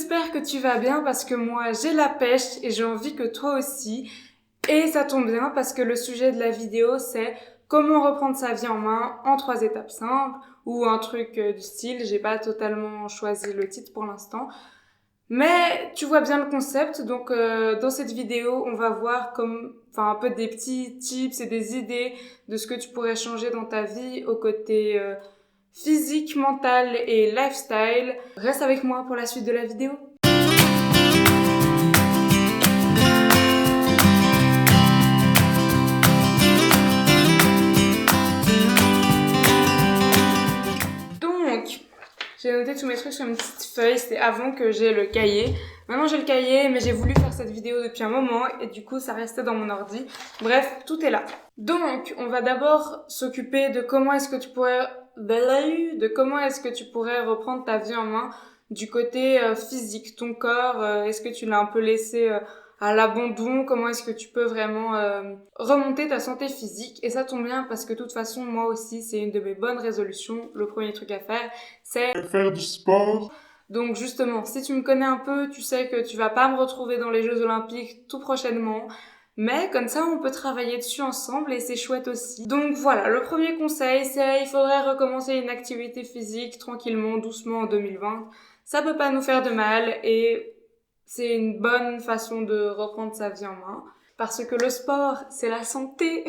j'espère que tu vas bien parce que moi j'ai la pêche et j'ai envie que toi aussi. Et ça tombe bien parce que le sujet de la vidéo c'est comment reprendre sa vie en main en 3 étapes simples ou un truc du style, j'ai pas totalement choisi le titre pour l'instant. Mais tu vois bien le concept, donc dans cette vidéo on va voir un peu des petits tips et des idées de ce que tu pourrais changer dans ta vie au côté physique, mental et lifestyle. Reste avec moi pour la suite de la vidéo. Donc, j'ai noté tous mes trucs sur une petite feuille, c'était avant que j'ai le cahier. Maintenant j'ai le cahier, mais j'ai voulu faire cette vidéo depuis un moment et du coup ça restait dans mon ordi. Bref, tout est là. Donc, on va d'abord s'occuper de comment est-ce que tu pourrais reprendre ta vie en main du côté physique, ton corps, est-ce que tu l'as un peu laissé à l'abandon, comment est-ce que tu peux vraiment remonter ta santé physique. Et ça tombe bien parce que de toute façon, moi aussi, c'est une de mes bonnes résolutions. Le premier truc à faire, c'est Faire du sport. donc justement, si tu me connais un peu, tu sais que tu vas pas me retrouver dans les Jeux Olympiques tout prochainement. Mais comme ça, on peut travailler dessus ensemble et c'est chouette aussi. Donc voilà, le premier conseil, c'est il faudrait recommencer une activité physique tranquillement, doucement en 2020. Ça peut pas nous faire de mal et c'est une bonne façon de reprendre sa vie en main. Parce que le sport, c'est la santé.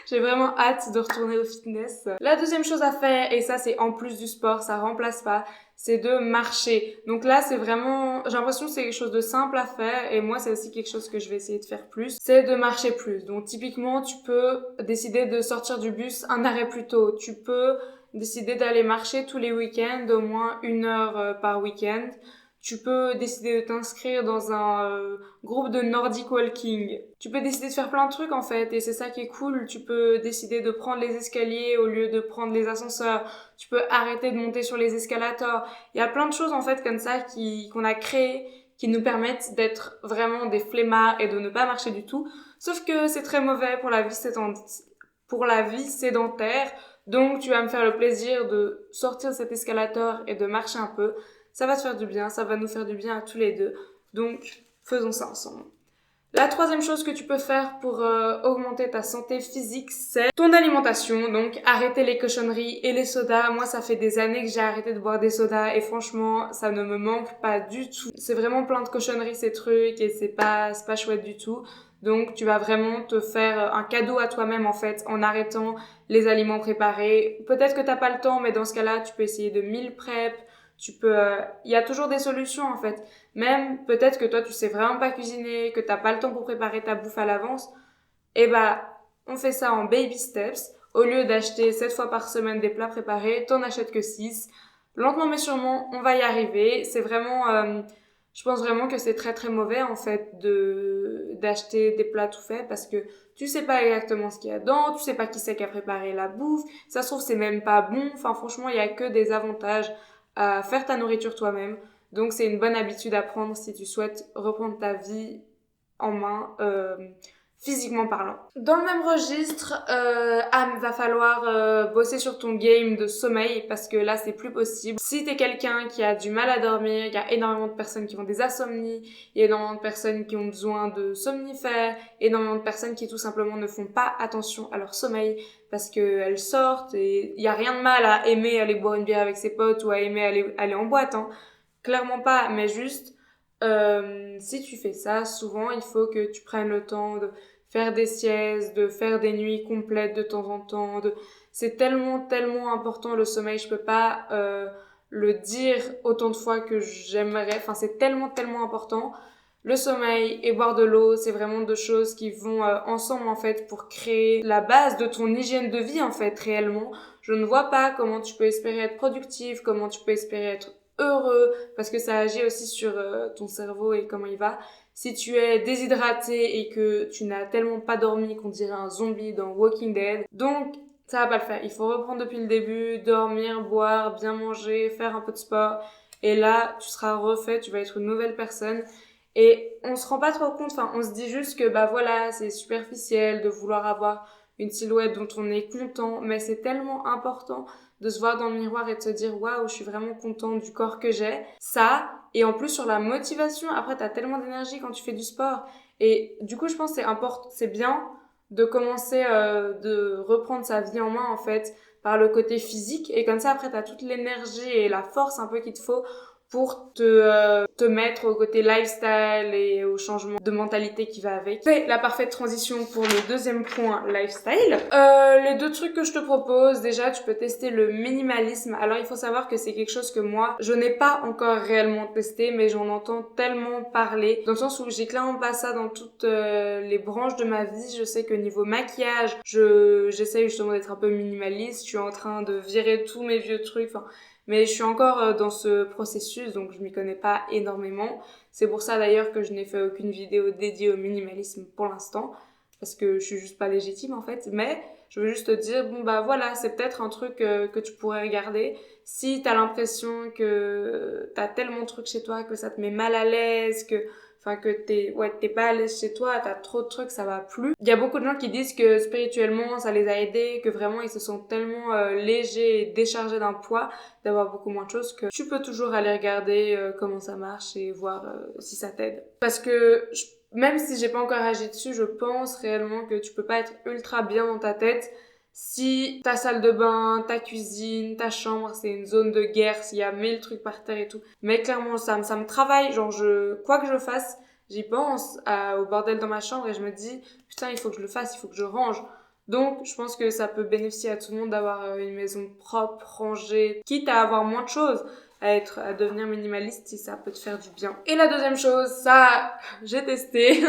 J'ai vraiment hâte de retourner au fitness. La deuxième chose à faire, et ça c'est en plus du sport, ça remplace pas, c'est de marcher. Donc là c'est vraiment, j'ai l'impression que c'est quelque chose de simple à faire et moi c'est aussi quelque chose que je vais essayer de faire plus, c'est de marcher plus. Donc typiquement tu peux décider de sortir du bus un arrêt plus tôt, tu peux décider d'aller marcher tous les week-ends, au moins 1 heure par week-end. Tu peux décider de t'inscrire dans un groupe de Nordic Walking. Tu peux décider de faire plein de trucs en fait et c'est ça qui est cool. Tu peux décider de prendre les escaliers au lieu de prendre les ascenseurs. Tu peux arrêter de monter sur les escalators. Il y a plein de choses en fait comme ça qu'on a créées qui nous permettent d'être vraiment des flemmards et de ne pas marcher du tout. Sauf que c'est très mauvais pour la vie sédentaire. Donc tu vas me faire le plaisir de sortir de cet escalator et de marcher un peu. Ça va te faire du bien, ça va nous faire du bien à tous les deux. Donc, faisons ça ensemble. La troisième chose que tu peux faire pour augmenter ta santé physique, c'est ton alimentation. Donc, arrêter les cochonneries et les sodas. Moi, ça fait des années que j'ai arrêté de boire des sodas et franchement, ça ne me manque pas du tout. C'est vraiment plein de cochonneries ces trucs et c'est pas chouette du tout. Donc, tu vas vraiment te faire un cadeau à toi-même en fait en arrêtant les aliments préparés. Peut-être que t'as pas le temps, mais dans ce cas-là, tu peux essayer de meal prep. Il y a toujours des solutions en fait. Même peut-être que toi tu sais vraiment pas cuisiner, que t'as pas le temps pour préparer ta bouffe à l'avance. Et on fait ça en baby steps. Au lieu d'acheter 7 fois par semaine des plats préparés, t'en achètes que 6. Lentement mais sûrement, on va y arriver. C'est vraiment, je pense vraiment que c'est très très mauvais en fait d'acheter des plats tout faits parce que tu sais pas exactement ce qu'il y a dedans, tu sais pas qui c'est qui a préparé la bouffe. Ça se trouve c'est même pas bon. Enfin franchement, il y a que des avantages à faire ta nourriture toi-même. Donc c'est une bonne habitude à prendre si tu souhaites reprendre ta vie en main, physiquement parlant. Dans le même registre, va falloir bosser sur ton game de sommeil parce que là c'est plus possible. Si t'es quelqu'un qui a du mal à dormir, il y a énormément de personnes qui ont des insomnies, il y a énormément de personnes qui ont besoin de somnifères, énormément de personnes qui tout simplement ne font pas attention à leur sommeil parce qu'elles sortent et il y a rien de mal à aimer aller boire une bière avec ses potes ou à aimer aller en boîte, hein. Clairement pas, mais juste si tu fais ça, souvent il faut que tu prennes le temps de faire des siestes, de faire des nuits complètes de temps en temps. C'est tellement important le sommeil, je peux pas le dire autant de fois que j'aimerais. Enfin, c'est tellement important. Le sommeil et boire de l'eau, c'est vraiment deux choses qui vont ensemble en fait pour créer la base de ton hygiène de vie en fait réellement. Je ne vois pas comment tu peux espérer être productif, comment tu peux espérer être heureux parce que ça agit aussi sur ton cerveau et comment il va. Si tu es déshydraté et que tu n'as tellement pas dormi qu'on dirait un zombie dans Walking Dead, donc ça va pas le faire. Il faut reprendre depuis le début, dormir, boire, bien manger, faire un peu de sport et là tu seras refait, tu vas être une nouvelle personne. Et on se rend pas trop compte, enfin on se dit juste que voilà c'est superficiel de vouloir avoir une silhouette dont on est content, mais c'est tellement important de se voir dans le miroir et de se dire waouh, je suis vraiment contente du corps que j'ai. Ça, et en plus sur la motivation, après t'as tellement d'énergie quand tu fais du sport. Et du coup, je pense que c'est bien de commencer, de reprendre sa vie en main en fait par le côté physique. Et comme ça, après, t'as toute l'énergie et la force un peu qu'il te faut pour te mettre au côté lifestyle et au changement de mentalité qui va avec. C'est la parfaite transition pour le deuxième point, lifestyle. Les deux trucs que je te propose, déjà, tu peux tester le minimalisme. Alors, il faut savoir que c'est quelque chose que moi, je n'ai pas encore réellement testé, mais j'en entends tellement parler. Dans le sens où j'ai clairement pas ça dans toutes les branches de ma vie. Je sais que niveau maquillage, j'essaie justement d'être un peu minimaliste. Je suis en train de virer tous mes vieux trucs. Enfin, mais je suis encore dans ce processus, donc je m'y connais pas énormément. C'est pour ça d'ailleurs que je n'ai fait aucune vidéo dédiée au minimalisme pour l'instant, parce que je suis juste pas légitime en fait. Mais je veux juste te dire, bon bah voilà, c'est peut-être un truc que tu pourrais regarder. Si t'as l'impression que t'as tellement de trucs chez toi que ça te met mal à l'aise, que t'es pas à l'aise chez toi, t'as trop de trucs, ça va plus. Il y a beaucoup de gens qui disent que spirituellement ça les a aidés, que vraiment ils se sentent tellement légers et déchargés d'un poids d'avoir beaucoup moins de choses, que tu peux toujours aller regarder comment ça marche et voir si ça t'aide. Parce que même si j'ai pas encore agi dessus, je pense réellement que tu peux pas être ultra bien dans ta tête si ta salle de bain, ta cuisine, ta chambre, c'est une zone de guerre, s'il y a 1000 trucs par terre et tout. Mais clairement, ça me travaille. Genre, quoi que je fasse, j'y pense au bordel dans ma chambre et je me dis, putain, il faut que je le fasse, il faut que je range. Donc, je pense que ça peut bénéficier à tout le monde d'avoir une maison propre, rangée, quitte à avoir moins de choses, à devenir minimaliste si ça peut te faire du bien. Et la deuxième chose, ça, j'ai testé,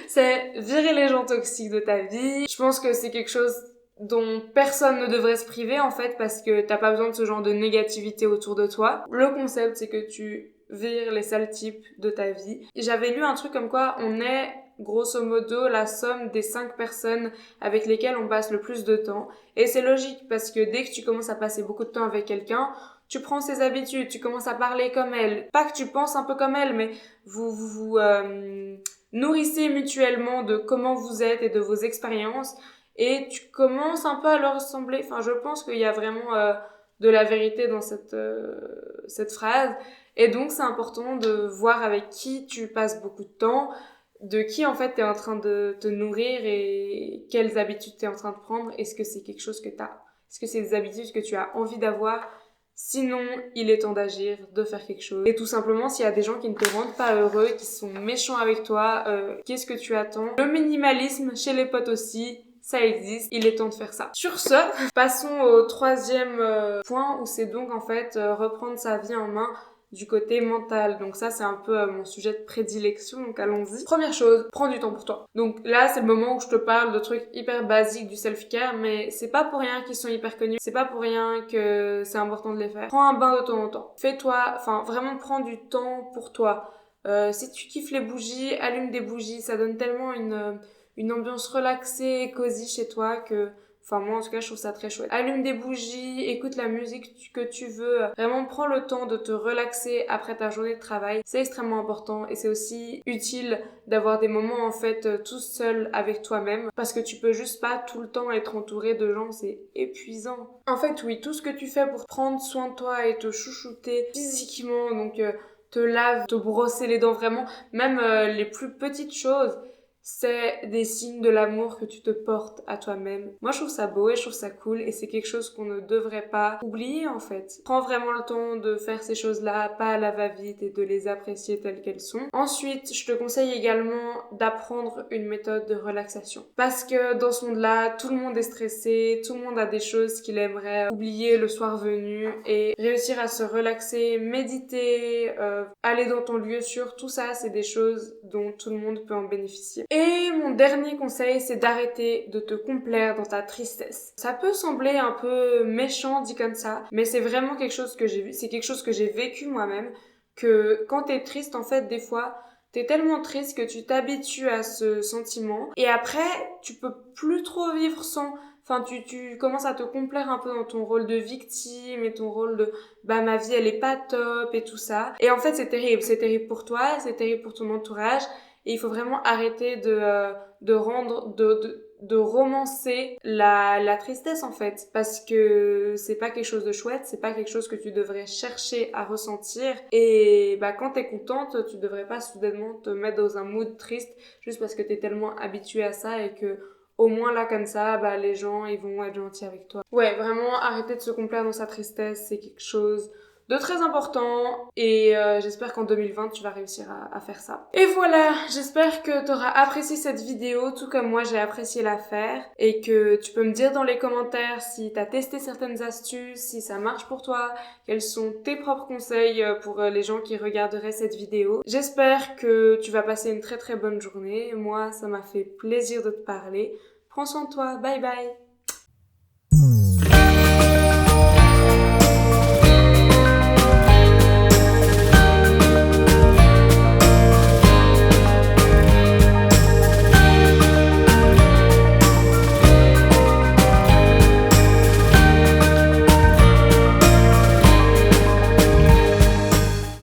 c'est virer les gens toxiques de ta vie. Je pense que c'est quelque chose dont personne ne devrait se priver en fait parce que t'as pas besoin de ce genre de négativité autour de toi. Le concept, c'est que tu vires les sales types de ta vie. J'avais lu un truc comme quoi on est grosso modo la somme des 5 personnes avec lesquelles on passe le plus de temps. Et c'est logique parce que dès que tu commences à passer beaucoup de temps avec quelqu'un, tu prends ses habitudes, tu commences à parler comme elle. Pas que tu penses un peu comme elle, mais vous nourrissez mutuellement de comment vous êtes et de vos expériences. Et tu commences un peu à leur ressembler. Enfin, je pense qu'il y a vraiment de la vérité dans cette phrase. Et donc, c'est important de voir avec qui tu passes beaucoup de temps, de qui en fait t'es en train de te nourrir et quelles habitudes t'es en train de prendre. Est-ce que c'est quelque chose que est-ce que c'est des habitudes que tu as envie d'avoir? Sinon, il est temps d'agir, de faire quelque chose. Et tout simplement, s'il y a des gens qui ne te rendent pas heureux, qui sont méchants avec toi, qu'est-ce que tu attends? Le minimalisme chez les potes aussi, ça existe, il est temps de faire ça. Sur ce, passons au troisième point où c'est donc en fait reprendre sa vie en main du côté mental. Donc ça, c'est un peu mon sujet de prédilection, donc allons-y. Première chose, prends du temps pour toi. Donc là, c'est le moment où je te parle de trucs hyper basiques du self-care, mais c'est pas pour rien qu'ils sont hyper connus, c'est pas pour rien que c'est important de les faire. Prends un bain de temps en temps. Vraiment prends du temps pour toi. Si tu kiffes les bougies, allume des bougies, ça donne tellement une ambiance relaxée et cosy chez toi que... Enfin, moi, en tout cas, je trouve ça très chouette. Allume des bougies, écoute la musique que tu veux. Vraiment, prends le temps de te relaxer après ta journée de travail. C'est extrêmement important et c'est aussi utile d'avoir des moments, en fait, tout seul avec toi-même. Parce que tu peux juste pas tout le temps être entouré de gens, c'est épuisant. En fait, oui, tout ce que tu fais pour prendre soin de toi et te chouchouter physiquement, donc te laver, te brosser les dents, vraiment, même les plus petites choses, c'est des signes de l'amour que tu te portes à toi-même. Moi, je trouve ça beau et je trouve ça cool et c'est quelque chose qu'on ne devrait pas oublier en fait. Prends vraiment le temps de faire ces choses-là, pas à la va-vite et de les apprécier telles qu'elles sont. Ensuite, je te conseille également d'apprendre une méthode de relaxation. Parce que dans ce monde-là, tout le monde est stressé, tout le monde a des choses qu'il aimerait oublier le soir venu et réussir à se relaxer, méditer, aller dans ton lieu sûr, tout ça, c'est des choses dont tout le monde peut en bénéficier. Et mon dernier conseil, c'est d'arrêter de te complaire dans ta tristesse. Ça peut sembler un peu méchant dit comme ça, mais c'est vraiment quelque chose que j'ai vu, c'est quelque chose que j'ai vécu moi-même, que quand t'es triste, en fait, des fois, t'es tellement triste que tu t'habitues à ce sentiment, et après, tu peux plus trop vivre sans... Enfin, tu commences à te complaire un peu dans ton rôle de victime et ton rôle de bah ma vie elle est pas top et tout ça. Et en fait c'est terrible pour toi, c'est terrible pour ton entourage. et il faut vraiment arrêter de romancer la tristesse en fait, parce que c'est pas quelque chose de chouette, c'est pas quelque chose que tu devrais chercher à ressentir, et bah quand t'es contente, tu devrais pas soudainement te mettre dans un mood triste juste parce que t'es tellement habituée à ça et que au moins là comme ça, bah les gens ils vont être gentils avec toi. Ouais, vraiment arrêter de se complaire dans sa tristesse, c'est quelque chose de très important et j'espère qu'en 2020 tu vas réussir à faire ça. Et voilà, j'espère que tu auras apprécié cette vidéo tout comme moi j'ai apprécié la faire et que tu peux me dire dans les commentaires si tu as testé certaines astuces, si ça marche pour toi, quels sont tes propres conseils pour les gens qui regarderaient cette vidéo. J'espère que tu vas passer une très très bonne journée. Moi, ça m'a fait plaisir de te parler. Prends soin de toi, bye bye!